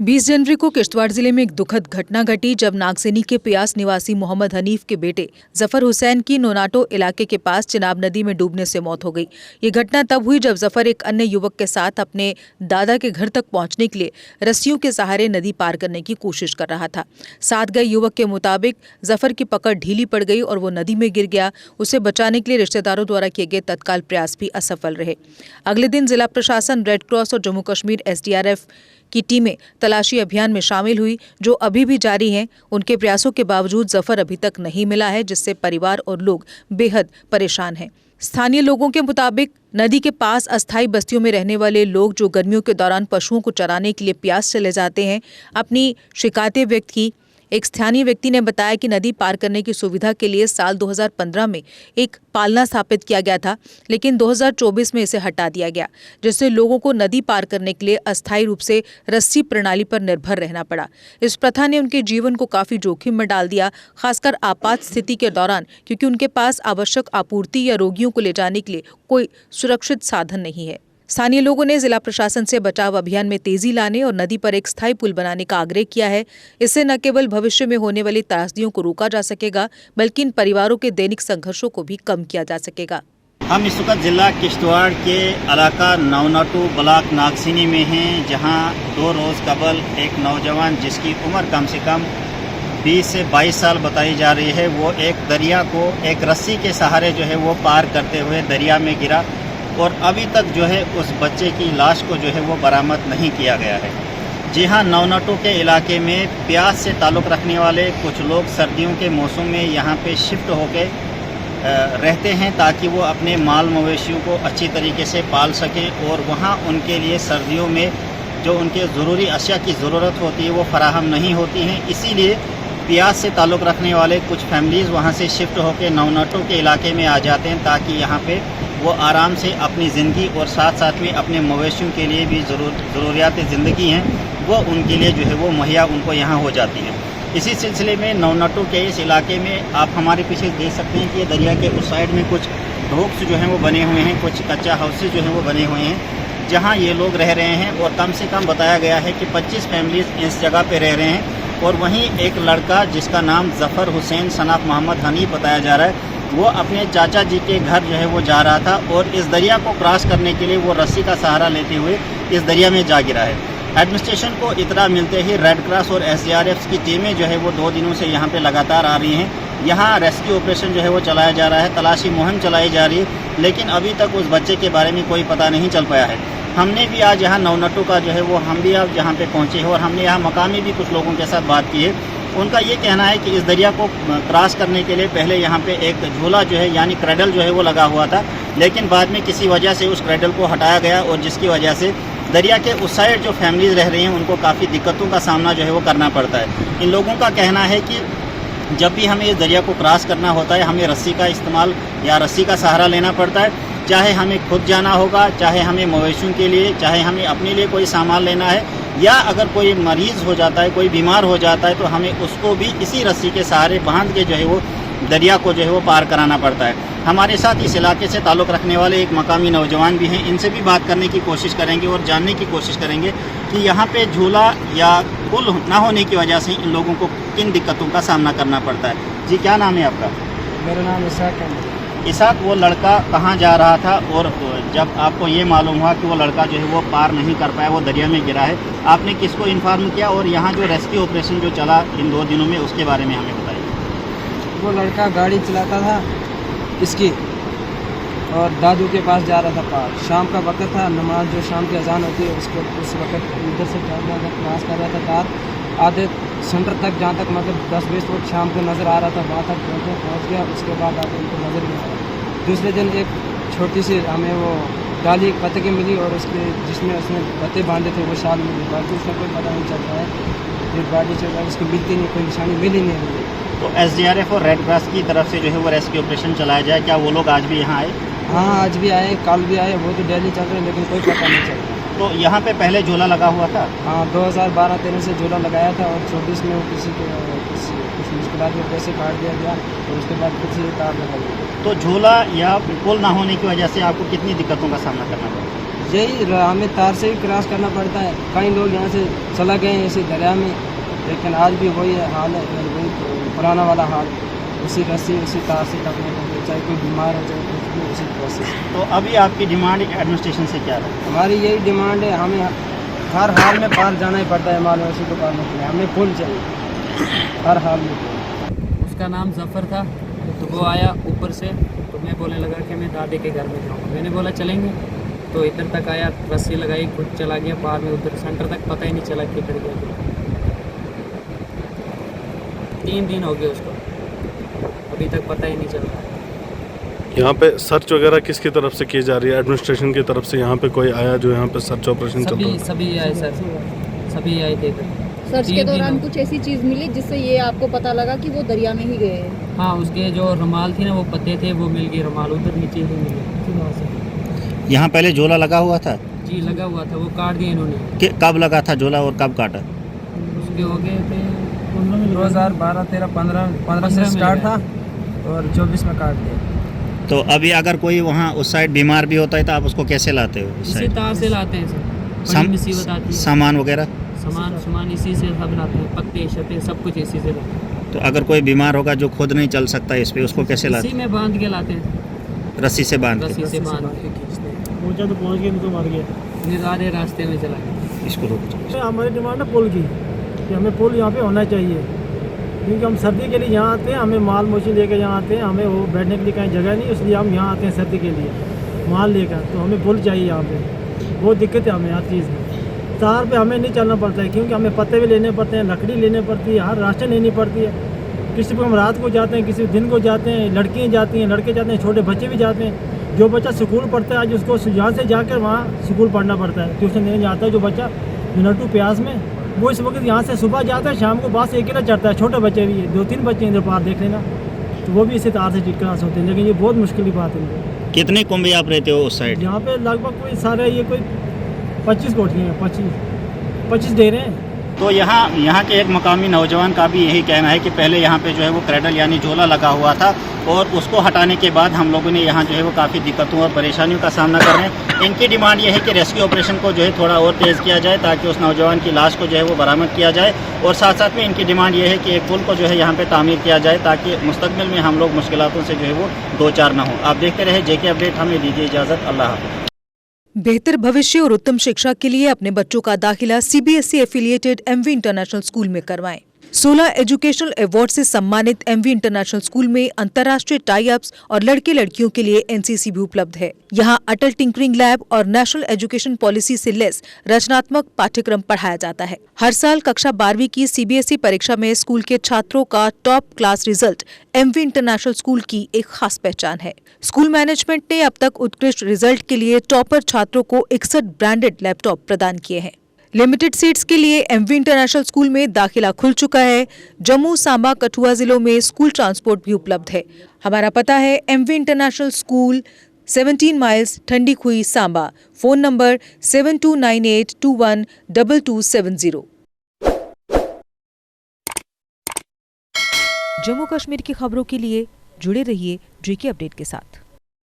20 जनवरी को किश्तवाड़ जिले में एक दुखद घटना घटी जब नागसेनी के प्यास निवासी मोहम्मद हनीफ के बेटे जफर हुसैन की नोनाटो इलाके के पास चिनाब नदी में डूबने से मौत हो गई। ये घटना तब हुई जब जफर एक अन्य युवक के साथ अपने दादा के घर तक पहुंचने के लिए रस्सियों के सहारे नदी पार करने की कोशिश कर रहा था। साथ गए युवक के मुताबिक जफर की पकड़ ढीली पड़ गई और वो नदी में गिर गया। उसे बचाने के लिए रिश्तेदारों द्वारा किए गए तत्काल प्रयास भी असफल रहे। अगले दिन जिला प्रशासन, रेड क्रॉस और जम्मू कश्मीर SDRF की टीमें तलाशी अभियान में शामिल हुई, जो अभी भी जारी हैं। उनके प्रयासों के बावजूद जफर अभी तक नहीं मिला है, जिससे परिवार और लोग बेहद परेशान हैं। स्थानीय लोगों के मुताबिक नदी के पास अस्थायी बस्तियों में रहने वाले लोग जो गर्मियों के दौरान पशुओं को चराने के लिए प्यास चले जाते हैं, अपनी शिकायतें व्यक्त की। एक स्थानीय व्यक्ति ने बताया कि नदी पार करने की सुविधा के लिए साल 2015 में एक पालना स्थापित किया गया था, लेकिन 2024 में इसे हटा दिया गया, जिससे लोगों को नदी पार करने के लिए अस्थायी रूप से रस्सी प्रणाली पर निर्भर रहना पड़ा। इस प्रथा ने उनके जीवन को काफी जोखिम में डाल दिया, खासकर आपात स्थिति के दौरान, क्योंकि उनके पास आवश्यक आपूर्ति या रोगियों को ले जाने के लिए कोई सुरक्षित साधन नहीं है। स्थानीय लोगों ने जिला प्रशासन से बचाव अभियान में तेजी लाने और नदी पर एक स्थायी पुल बनाने का आग्रह किया है। इससे न केवल भविष्य में होने वाली त्रासदियों को रोका जा सकेगा, बल्कि इन परिवारों के दैनिक संघर्षों को भी कम किया जा सकेगा। हम इस वक्त जिला किश्तवाड़ के इलाका नौनाटो ब्लॉक नागसेनी में हैं, जहां 2 रोज़ कबल एक नौजवान जिसकी उम्र कम से कम 20 से 22 साल बताई जा रही है, वो एक दरिया को एक रस्सी के सहारे जो है वो पार करते हुए दरिया में गिरा और अभी तक जो है उस बच्चे की लाश को जो है वो बरामद नहीं किया गया है। जी हाँ, नौनाटो के इलाके में प्यास से ताल्लुक़ रखने वाले कुछ लोग सर्दियों के मौसम में यहाँ पे शिफ्ट होकर रहते हैं, ताकि वो अपने माल मवेशियों को अच्छी तरीके से पाल सकें और वहाँ उनके लिए सर्दियों में जो उनके ज़रूरी अशिया की ज़रूरत होती है वो फराहम नहीं होती हैं। इसीलिए प्यास से ताल्लुक़ रखने वाले कुछ फैमिलीज़ वहाँ से शिफ्ट होकर नौनाटो के इलाके में आ जाते हैं, ताकि यहाँ पे वो आराम से अपनी ज़िंदगी और साथ साथ में अपने मवेशियों के लिए भी ज़रूरियात ज़िंदगी हैं वो उनके लिए जो है वो मुहैया उनको यहाँ हो जाती है। इसी सिलसिले में नौनाटो के इस इलाके में आप हमारे पीछे देख सकते हैं कि ये दरिया के उस साइड में कुछ ढोक्स जो हैं वो बने हुए हैं, कुछ कच्चा हाउसेज जो हैं वो बने हुए हैं, जहाँ ये लोग रह रहे हैं। और कम से कम बताया गया है कि 25 फैमिलीज़ इस जगह पर रह रहे हैं। और वहीं एक लड़का जिसका नाम जफर हुसैन सनाफ मोहम्मद हनीफ बताया जा रहा है, वो अपने चाचा जी के घर जो है वो जा रहा था और इस दरिया को क्रॉस करने के लिए वो रस्सी का सहारा लेते हुए इस दरिया में जा गिरा है। एडमिनिस्ट्रेशन को इतला मिलते ही रेड क्रॉस और SDRF की टीमें जो है वो 2 दिनों से यहाँ पे लगातार आ रही हैं। यहाँ रेस्क्यू ऑपरेशन जो है वो चलाया जा रहा है, तलाशी मुहिम चलाई जा रही है, लेकिन अभी तक उस बच्चे के बारे में कोई पता नहीं चल पाया है। हमने भी आज यहाँ नौनाटो का जो है वो हम भी आज यहाँ पे पहुँचे हैं और हमने यहाँ मकामी भी कुछ लोगों के साथ बात की है। उनका ये कहना है कि इस दरिया को क्रॉस करने के लिए पहले यहाँ पे एक झूला जो है यानी क्रेडल जो है वो लगा हुआ था, लेकिन बाद में किसी वजह से उस क्रेडल को हटाया गया और जिसकी वजह से दरिया के उस साइड जो फैमिलीज़ रह रही हैं उनको काफ़ी दिक्कतों का सामना जो है वो करना पड़ता है। इन लोगों का कहना है कि जब भी हमें इस दरिया को क्रॉस करना होता है, हमें रस्सी का इस्तेमाल या रस्सी का सहारा लेना पड़ता है, चाहे हमें खुद जाना होगा, चाहे हमें मवेशियों के लिए, चाहे हमें अपने लिए कोई सामान लेना है, या अगर कोई मरीज़ हो जाता है, कोई बीमार हो जाता है, तो हमें उसको भी इसी रस्सी के सहारे बांध के जो है वो दरिया को जो है वो पार कराना पड़ता है। हमारे साथ इस इलाके से ताल्लुक़ रखने वाले एक मकामी नौजवान भी हैं, इनसे भी बात करने की कोशिश करेंगे और जानने की कोशिश करेंगे कि यहाँ पे झूला या पुल ना होने की वजह से इन लोगों को किन दिक्कतों का सामना करना पड़ता है। जी, क्या नाम है आपका? मेरा नाम इसाक है। इसाक, वो लड़का कहाँ जा रहा था और जब आपको ये मालूम हुआ कि वो लड़का जो है वो पार नहीं कर पाया, वो दरिया में गिरा है, आपने किसको इन्फॉर्म किया और यहाँ जो रेस्क्यू ऑपरेशन जो चला इन 2 दिनों में उसके बारे में हमें बताइए। वो लड़का गाड़ी चलाता था इसकी और दादू के पास जा रहा था पार। शाम का वक्त था, नमाज जो शाम की अजान होती है उसको उस वक्त इधर से क्रॉस कर रहा था कार आधे सेंटर तक, जहाँ तक मतलब 10-20 फुट शाम को नज़र आ रहा था, वहाँ तक पहुँच गया। उसके बाद आगे उनको नज़र नहीं आया। दूसरे दिन एक छोटी सी हमें वो डाली एक पत्ते की मिली और उसके जिसमें उसने पत्ते बांधे थे वो शाल मिली, बाकी उसका कोई पता नहीं चलता है। फिर गाड़ी चल रहा है, उसकी मिलती नहीं, कोई निशानी मिली नहीं। तो SDRF और रेड क्रॉस की तरफ से जो है वो रेस्क्यू ऑपरेशन चलाया जाए, क्या वो लोग आज भी यहाँ आए? हाँ, आज भी आए, कल भी आए, वो तो डेली चल रहे हैं, लेकिन कोई पता नहीं चल रहा। तो यहाँ पे पहले झूला लगा हुआ था? हाँ, 2012-13 से झूला लगाया था और 24 में वो कुछ मुश्किलात में पैसे काट दिया गया और उसके बाद कुछ तार लगा दिया। तो झूला या पुल ना होने की वजह से आपको कितनी दिक्कतों का सामना करना पड़ा? यही हमें तार से ही क्रॉस करना पड़ता है। कई लोग यहाँ से चला गए हैं इसी दरिया में, लेकिन आज भी वही हाल है, वही पुराना वाला हाल, उसी रस्सी उसी तार से करने पड़ते, चाहे कोई बीमार हो चाहे कुछ भी उसी प्रोसेस। तो अभी आपकी डिमांड एडमिनिस्ट्रेशन से क्या है? हमारी यही डिमांड है, हमें हर हाल में पार जाना ही पड़ता है मालवेसी को पारने के लिए, हमें पुल चाहिए हर हाल में। उसका नाम जफ़र था, तो वो आया ऊपर से, तो मैं बोलने लगा कि मैं दादी के घर में जाऊँगा। मैंने बोला चलेंगे, तो इधर तक आया, रस्सी लगाई, खुद चला गया पार में, उधर सेंटर तक पता ही नहीं चला किधर गया। 3 दिन हो गए उसको, अभी तक पता ही नहीं चल रहा। यहाँ पे सर्च वगैरह किसकी तरफ से की जा रही है? एडमिनिस्ट्रेशन की तरफ से यहाँ पे कोई आया जो यहाँ पे सर्च ऑपरेशन चल रहा है? सभी आए सर, सभी आए थे इधर। सर्च के दौरान कुछ ऐसी चीज़ मिली जिससे ये आपको पता लगा कि वो दरिया में ही गए हैं? हाँ, उसके जो रुमाल थी ना, वो पत्ते थे, वो मिल गए, रुमाल उधर नीचे ही मिले वहाँ से। यहाँ पहले झोला लगा हुआ था? जी लगा हुआ था, वो काट दिया इन्होंने। कब लगा था झोला और कब काटा? उसके हो गए थे 2012, 13, 15 से स्टार्ट था और 24 में काट दिया। तो अभी अगर कोई वहाँ उस साइड बीमार भी होता है तो आप उसको कैसे लाते हो इस इसी साइड? तार से लाते हैं सर, बड़ी मुसीबत आती है। सामान वगैरह? सामान इसी से सब लाते हैं, पत्ते शत्ते सब कुछ इसी से लाते हैं। तो अगर कोई बीमार होगा जो खुद नहीं चल सकता इस पे, उसको कैसे लाते? इसी में बांध के लाते हैं, रस्सी से बांध के? रस्सी से बांध के खींचते हैं। पहुंचा तो पहुंच गए, नहीं तो मर गए। निरारे रास्ते में चला गया। इसको रोक। हमारी डिमांड है पुल की, कि हमें पुल यहाँ पे होना चाहिए, क्योंकि हम सर्दी के लिए यहाँ आते हैं, हमें माल मोची लेकर यहाँ आते हैं, हमें वो बैठने के लिए कहीं जगह नहीं, इसलिए हम यहाँ आते हैं सर्दी के लिए माल लेकर। तो हमें पुल चाहिए यहाँ पे, बहुत दिक्कत है हमें हर चीज़ में। तार पे हमें नहीं चलना पड़ता है, क्योंकि हमें पत्ते भी लेने पड़ते हैं, लकड़ी लेने पड़ती है, हर राशन लेनी पड़ती है। किसी को हम रात को जाते हैं, किसी दिन को जाते हैं, लड़कियाँ जाती हैं, लड़के जाते हैं, छोटे बच्चे भी जाते हैं। जो बच्चा स्कूल पढ़ता है आज उसको यहाँ से जाकर वहाँ स्कूल पढ़ना पड़ता है, ट्यूशन देने जाता है। जो बच्चा मिनटू प्यास में, वो इस वक्त यहाँ से सुबह जाता है, शाम को बस अकेला चढ़ता है। छोटे बच्चे भी है, 2-3 बच्चे इधर पार देख लेना, तो वो भी इसी तार से क्रॉस होते हैं, लेकिन ये बहुत मुश्किल की बात है। कितने कुंभे आप रहते हो उस साइड? यहाँ पे लगभग कोई सारे ये कोई 25 कोठियाँ हैं, 25 डेरे हैं। तो यहाँ के एक मकामी नौजवान का भी यही कहना है कि पहले यहाँ पे जो है वो क्रेडल यानी झोला लगा हुआ था, और उसको हटाने के बाद हम लोगों ने यहाँ जो है वो काफ़ी दिक्कतों और परेशानियों का सामना कर रहे हैं। इनकी डिमांड ये है कि रेस्क्यू ऑपरेशन को जो है थोड़ा और तेज़ किया जाए, ताकि उस नौजवान की लाश को जो है वो बरामद किया जाए, और साथ साथ में इनकी डिमांड ये है कि एक पुल को जो है यहाँ पे तामीर किया जाए, ताकि मुस्तकबिल में हम लोग मुश्किलातों से जो है वो 2-4 ना हो। आप देखते रहे JK अपडेट, हमें दीजिए इजाज़त, अल्लाह हाफ़िज़। बेहतर भविष्य और उत्तम शिक्षा के लिए अपने बच्चों का दाखिला CBSE affiliated MV international school में करवाएं। 16 एजुकेशनल अवार्ड से सम्मानित MV इंटरनेशनल स्कूल में अंतर्राष्ट्रीय टाई अप्स और लड़के लड़कियों के लिए NCC भी उपलब्ध है। यहाँ अटल टिंकरिंग लैब और नेशनल एजुकेशन पॉलिसी से लेस रचनात्मक पाठ्यक्रम पढ़ाया जाता है। हर साल कक्षा 12वीं की CBSE परीक्षा में स्कूल के छात्रों का top class result MV international school की एक खास पहचान है। स्कूल मैनेजमेंट ने अब तक उत्कृष्ट रिजल्ट के लिए टॉपर छात्रों को 61 ब्रांडेड लैपटॉप प्रदान किए हैं। लिमिटेड सीट्स के लिए MV इंटरनेशनल स्कूल में दाखिला खुल चुका है। जम्मू, सांबा, कठुआ जिलों में स्कूल ट्रांसपोर्ट भी उपलब्ध है। हमारा पता है MV international school, 17 miles, Thandi Khui, Samba. Phone number 7298212270। Jammu Kashmir की खबरों के लिए जुड़े रहिए JK अपडेट के साथ।